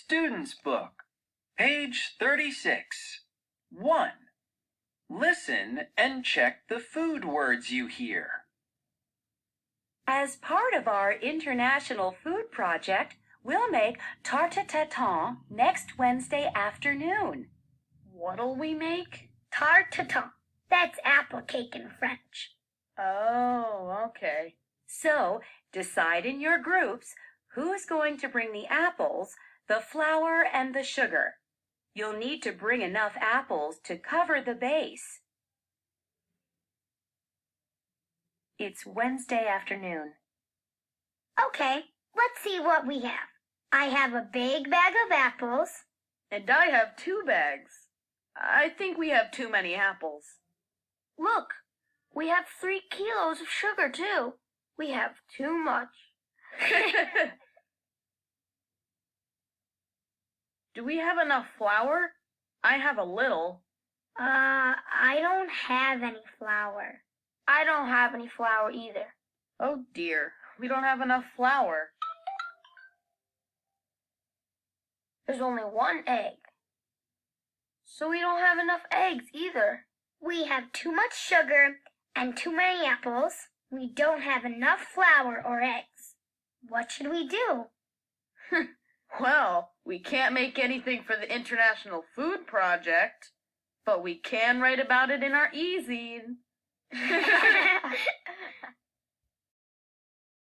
Student's Book, page 36. 1. Listen and check the food words you hear. As part of our International Food Project, we'll make tarte tatin next Wednesday afternoon. What'll we make? Tarte tatin. That's apple cake in French. Oh, okay. So, decide in your groups who's going to bring the apples, the flour, and the sugar. You'll need to bring enough apples to cover the base. It's Wednesday afternoon. Okay, let's see what we have. I have a big bag of apples. And I have 2 bags. I think we have too many apples. Look, we have 3 kilos of sugar too. We have too much. Do we have enough flour? I have a little. I don't have any flour. I don't have any flour either. Oh dear, we don't have enough flour. There's only 1 egg. So we don't have enough eggs either. We have too much sugar and too many apples. We don't have enough flour or eggs. What should we do? Well, we can't make anything for the International Food Project, but we can write about it in our e-zine.